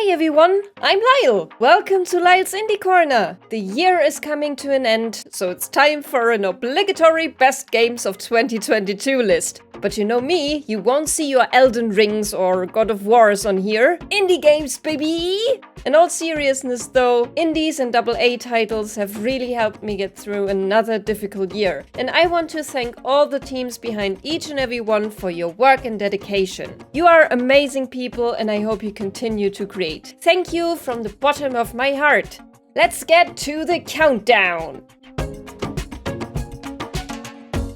Hi everyone, I'm Lyle. Welcome to Lyle's Indie Corner. The year is coming to an end, so it's time for an obligatory Best Games of 2022 list. But you know me, you won't see your Elden Rings or God of Wars on here. Indie games, baby! In all seriousness though, indies and AA titles have really helped me get through another difficult year. And I want to thank all the teams behind each and every one for your work and dedication. You are amazing people and I hope you continue to create. Thank you from the bottom of my heart. Let's get to the countdown!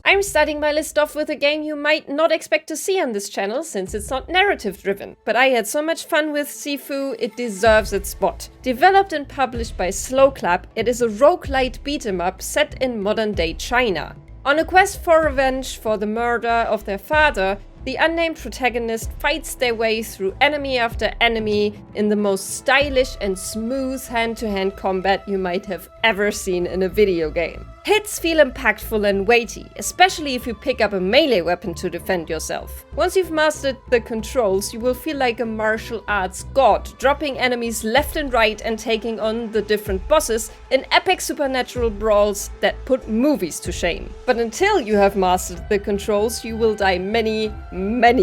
I'm starting my list off with a game you might not expect to see on this channel since it's not narrative driven, but I had so much fun with Sifu, it deserves its spot. Developed and published by Slowclap, it is a roguelite beat-em-up set in modern-day China. On a quest for revenge for the murder of their father, the unnamed protagonist fights their way through enemy after enemy in the most stylish and smooth hand-to-hand combat you might have ever seen in a video game. Hits feel impactful and weighty, especially if you pick up a melee weapon to defend yourself. Once you've mastered the controls, you will feel like a martial arts god, dropping enemies left and right and taking on the different bosses in epic supernatural brawls that put movies to shame. But until you have mastered the controls, you will die many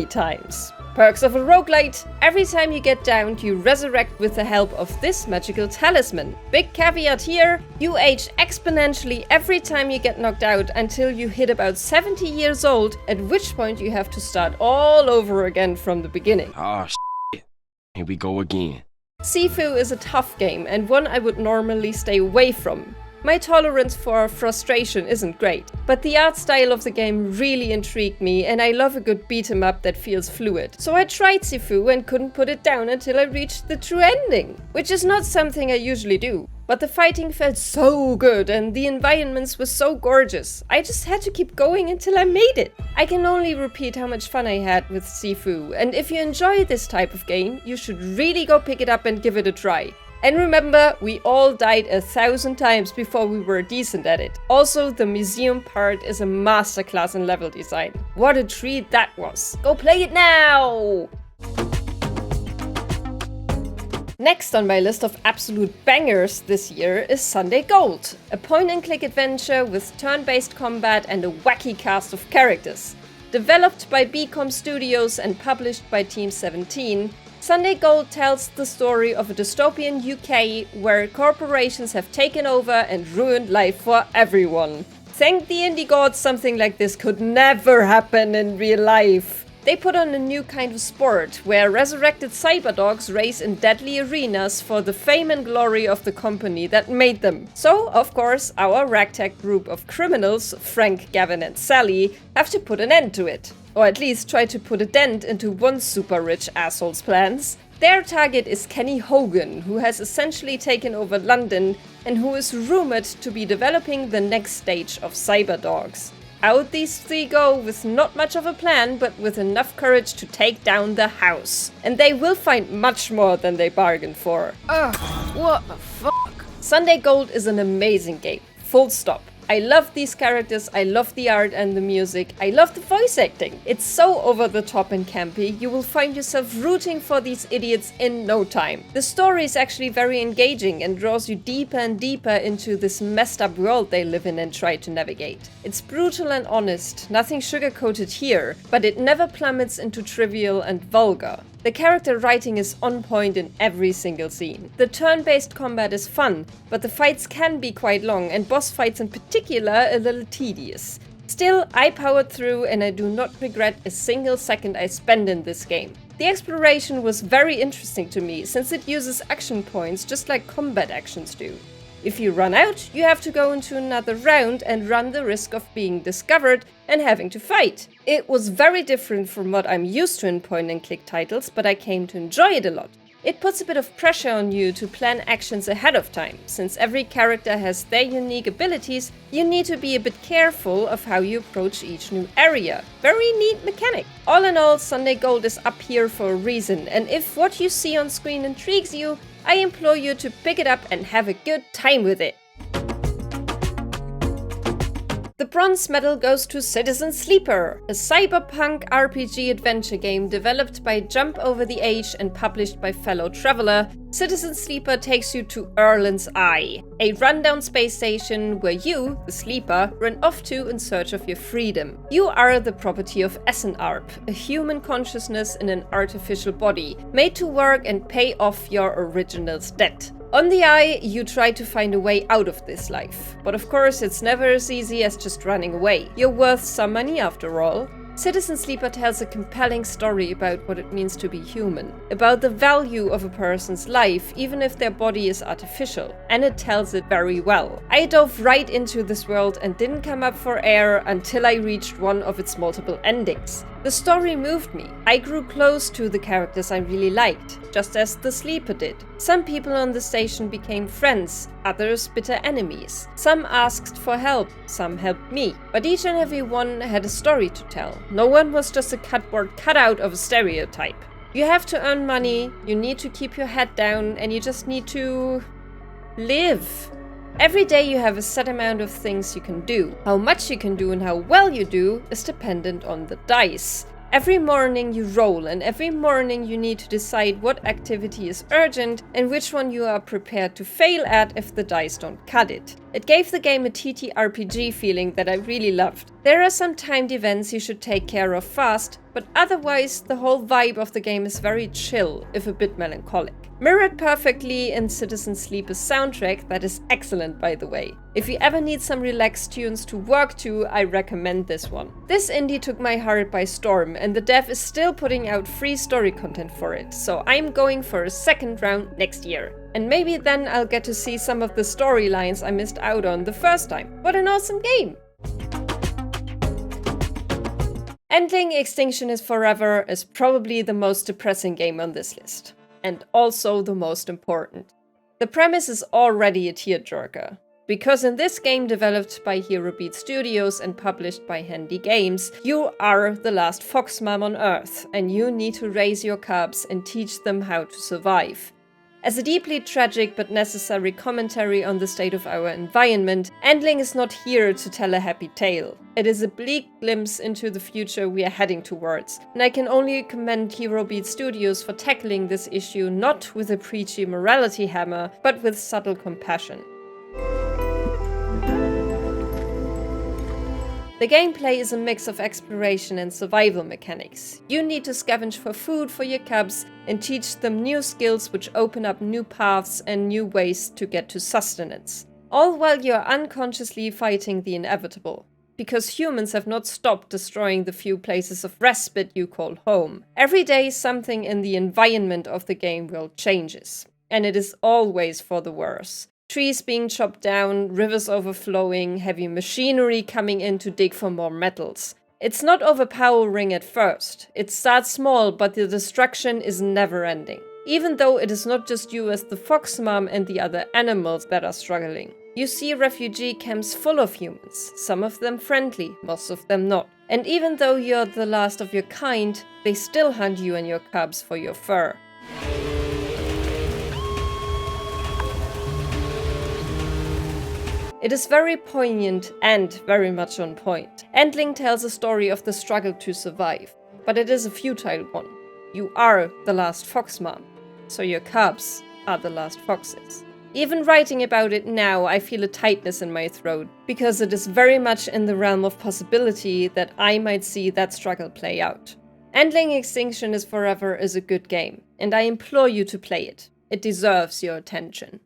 times. Perks of a roguelite: every time you get downed, you resurrect with the help of this magical talisman. Big caveat here, you age exponentially every time you get knocked out until you hit about 70 years old, at which point you have to start all over again from the beginning. Oh shit, here we go again. Sifu is a tough game and one I would normally stay away from. My tolerance for frustration isn't great, but the art style of the game really intrigued me and I love a good beat-em-up that feels fluid. So I tried Sifu and couldn't put it down until I reached the true ending, which is not something I usually do. But the fighting felt so good and the environments were so gorgeous. I just had to keep going until I made it. I can only repeat how much fun I had with Sifu, and if you enjoy this type of game, you should really go pick it up and give it a try. And remember, we all died 1,000 times before we were decent at it. Also, the museum part is a masterclass in level design. What a treat that was. Go play it now! Next on my list of absolute bangers this year is Sunday Gold, a point-and-click adventure with turn-based combat and a wacky cast of characters. Developed by Bcom Studios and published by Team 17, Sunday Gold tells the story of a dystopian UK where corporations have taken over and ruined life for everyone. Thank the indie gods, something like this could never happen in real life. They put on a new kind of sport where resurrected cyberdogs race in deadly arenas for the fame and glory of the company that made them. So, of course, our ragtag group of criminals, Frank, Gavin and Sally, have to put an end to it. Or at least try to put a dent into one super rich asshole's plans. Their target is Kenny Hogan, who has essentially taken over London and who is rumored to be developing the next stage of cyberdogs. Out these three go with not much of a plan, but with enough courage to take down the house. And they will find much more than they bargained for. What the fuck? Sunday Gold is an amazing game. Full stop. I love these characters, I love the art and the music, I love the voice acting. It's so over the top and campy, you will find yourself rooting for these idiots in no time. The story is actually very engaging and draws you deeper and deeper into this messed up world they live in and try to navigate. It's brutal and honest, nothing sugar-coated here, but it never plummets into trivial and vulgar. The character writing is on point in every single scene. The turn-based combat is fun, but the fights can be quite long and boss fights in particular a little tedious. Still, I powered through and I do not regret a single second I spent in this game. The exploration was very interesting to me since it uses action points just like combat actions do. If you run out, you have to go into another round and run the risk of being discovered and having to fight. It was very different from what I'm used to in point-and-click titles, but I came to enjoy it a lot. It puts a bit of pressure on you to plan actions ahead of time. Since every character has their unique abilities, you need to be a bit careful of how you approach each new area. Very neat mechanic. All in all, Sunday Gold is up here for a reason, and if what you see on screen intrigues you, I implore you to pick it up and have a good time with it. The bronze medal goes to Citizen Sleeper, a cyberpunk RPG adventure game developed by Jump Over the Age and published by Fellow Traveler. Citizen Sleeper takes you to Erlen's Eye, a rundown space station where you, the sleeper, run off to in search of your freedom. You are the property of Essenarp, a human consciousness in an artificial body, made to work and pay off your original's debt. On the Eye, you try to find a way out of this life, but of course it's never as easy as just running away. You're worth some money after all. Citizen Sleeper tells a compelling story about what it means to be human, about the value of a person's life even if their body is artificial, and it tells it very well. I dove right into this world and didn't come up for air until I reached one of its multiple endings. The story moved me. I grew close to the characters I really liked, just as the Sleeper did. Some people on the station became friends, others bitter enemies. Some asked for help, some helped me. But each and every one had a story to tell. No one was just a cardboard cutout of a stereotype. You have to earn money, you need to keep your head down, and you just need to live. Every day you have a set amount of things you can do. How much you can do and how well you do is dependent on the dice. Every morning you roll, and every morning you need to decide what activity is urgent and which one you are prepared to fail at if the dice don't cut it. It gave the game a TTRPG feeling that I really loved. There are some timed events you should take care of fast, but otherwise the whole vibe of the game is very chill, if a bit melancholic. Mirrored perfectly in Citizen Sleeper's soundtrack, that is excellent by the way. If you ever need some relaxed tunes to work to, I recommend this one. This indie took my heart by storm, and the dev is still putting out free story content for it, so I'm going for a second round next year. And maybe then I'll get to see some of the storylines I missed out on the first time. What an awesome game! Endling Extinction is Forever is probably the most depressing game on this list. And also the most important. The premise is already a tearjerker. Because in this game developed by Hero Beat Studios and published by Handy Games, you are the last fox mom on Earth, and you need to raise your cubs and teach them how to survive. As a deeply tragic but necessary commentary on the state of our environment, Endling is not here to tell a happy tale. It is a bleak glimpse into the future we are heading towards, and I can only commend Hero Beat Studios for tackling this issue not with a preachy morality hammer, but with subtle compassion. The gameplay is a mix of exploration and survival mechanics. You need to scavenge for food for your cubs and teach them new skills which open up new paths and new ways to get to sustenance. All while you're unconsciously fighting the inevitable. Because humans have not stopped destroying the few places of respite you call home. Every day something in the environment of the game world changes. And it is always for the worse. Trees being chopped down, rivers overflowing, heavy machinery coming in to dig for more metals. It's not overpowering at first. It starts small, but the destruction is never ending. Even though it is not just you as the fox mom and the other animals that are struggling. You see refugee camps full of humans, some of them friendly, most of them not. And even though you're the last of your kind, they still hunt you and your cubs for your fur. It is very poignant and very much on point. Endling tells a story of the struggle to survive, but it is a futile one. You are the last fox mom, so your cubs are the last foxes. Even writing about it now, I feel a tightness in my throat, because it is very much in the realm of possibility that I might see that struggle play out. Endling Extinction is Forever is a good game, and I implore you to play it. It deserves your attention.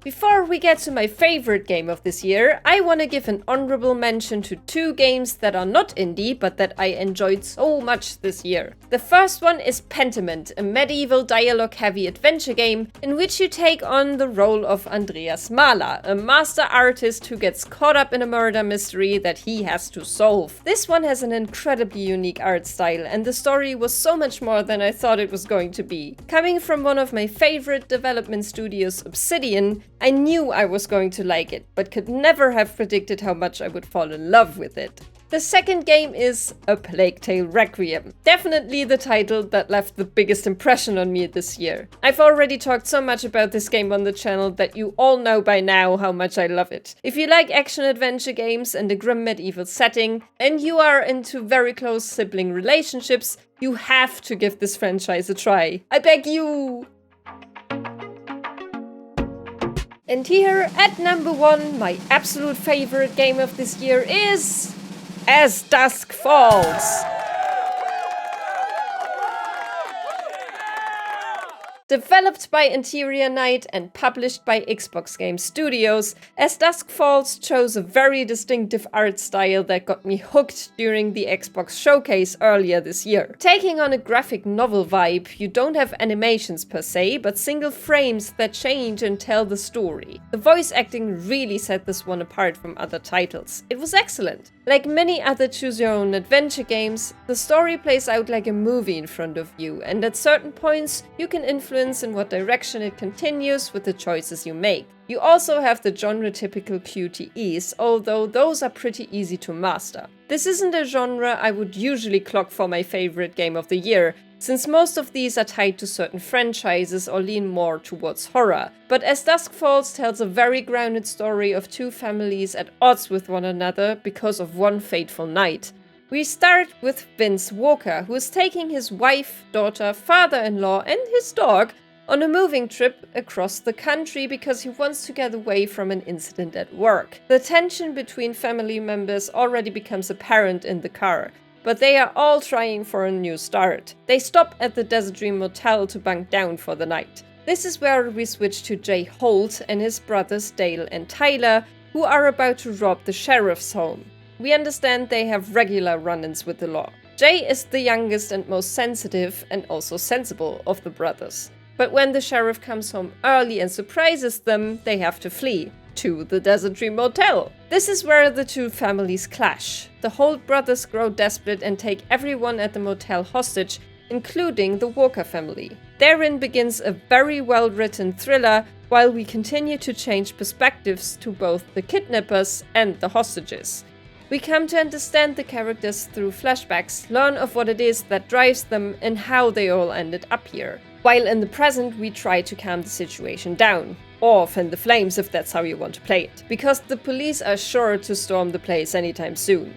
Before we get to my favorite game of this year, I want to give an honorable mention to two games that are not indie, but that I enjoyed so much this year. The first one is Pentiment, a medieval dialogue-heavy adventure game in which you take on the role of Andreas Mahler, a master artist who gets caught up in a murder mystery that he has to solve. This one has an incredibly unique art style, and the story was so much more than I thought it was going to be. Coming from one of my favorite development studios, Obsidian, I knew I was going to like it, but could never have predicted how much I would fall in love with it. The second game is A Plague Tale Requiem. Definitely the title that left the biggest impression on me this year. I've already talked so much about this game on the channel that you all know by now how much I love it. If you like action-adventure games and a grim medieval setting, and you are into very close sibling relationships, you have to give this franchise a try. I beg you! And here, at number 1, my absolute favorite game of this year is... As Dusk Falls! Developed by Interior Night and published by Xbox Game Studios, As Dusk Falls chose a very distinctive art style that got me hooked during the Xbox showcase earlier this year. Taking on a graphic novel vibe, you don't have animations per se, but single frames that change and tell the story. The voice acting really set this one apart from other titles. It was excellent. Like many other choose-your-own-adventure games, the story plays out like a movie in front of you, and at certain points, you can influence in what direction it continues with the choices you make. You also have the genre-typical QTEs, although those are pretty easy to master. This isn't a genre I would usually clock for my favorite game of the year, since most of these are tied to certain franchises or lean more towards horror. But As Dusk Falls tells a very grounded story of two families at odds with one another because of one fateful night. We start with Vince Walker, who is taking his wife, daughter, father-in-law and his dog on a moving trip across the country because he wants to get away from an incident at work. The tension between family members already becomes apparent in the car, but they are all trying for a new start. They stop at the Desert Dream Motel to bunk down for the night. This is where we switch to Jay Holt and his brothers Dale and Tyler, who are about to rob the sheriff's home. We understand they have regular run-ins with the law. Jay is the youngest and most sensitive and also sensible of the brothers. But when the sheriff comes home early and surprises them, they have to flee to the Desert Dream Motel. This is where the two families clash. The Holt brothers grow desperate and take everyone at the motel hostage, including the Walker family. Therein begins a very well-written thriller, while we continue to change perspectives to both the kidnappers and the hostages. We come to understand the characters through flashbacks, learn of what it is that drives them and how they all ended up here. While in the present we try to calm the situation down. Or fan the flames if that's how you want to play it. Because the police are sure to storm the place anytime soon.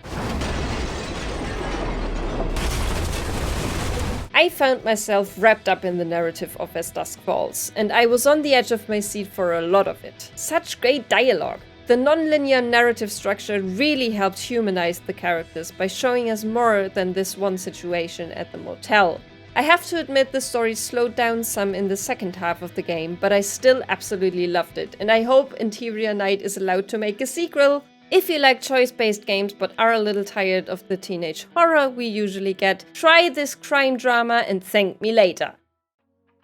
I found myself wrapped up in the narrative of As Dusk Falls, and I was on the edge of my seat for a lot of it. Such great dialogue. The non-linear narrative structure really helped humanize the characters by showing us more than this one situation at the motel. I have to admit the story slowed down some in the second half of the game, but I still absolutely loved it, and I hope Interior Night is allowed to make a sequel. If you like choice-based games but are a little tired of the teenage horror we usually get, try this crime drama and thank me later.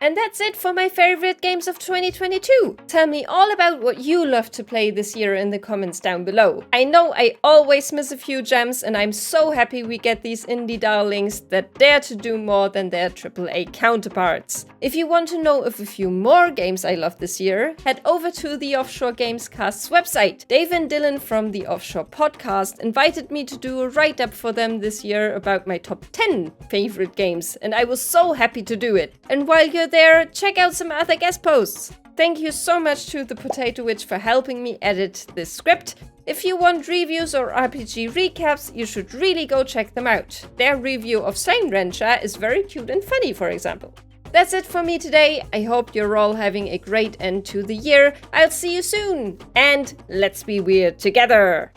And that's it for my favorite games of 2022. Tell me all about what you love to play this year in the comments down below. I know I always miss a few gems, and I'm so happy we get these indie darlings that dare to do more than their AAA counterparts. If you want to know of a few more games I love this year, head over to the Offshore Gamescast's website. Dave and Dylan from the Offshore podcast invited me to do a write-up for them this year about my top 10 favorite games, and I was so happy to do it. And while you're there, check out some other guest posts. Thank you so much to the Potato Witch for helping me edit this script. If you want reviews or RPG recaps, you should really go check them out. Their review of Slime Rancher is very cute and funny, for example. That's it for me today. I hope you're all having a great end to the year. I'll see you soon. And let's be weird together.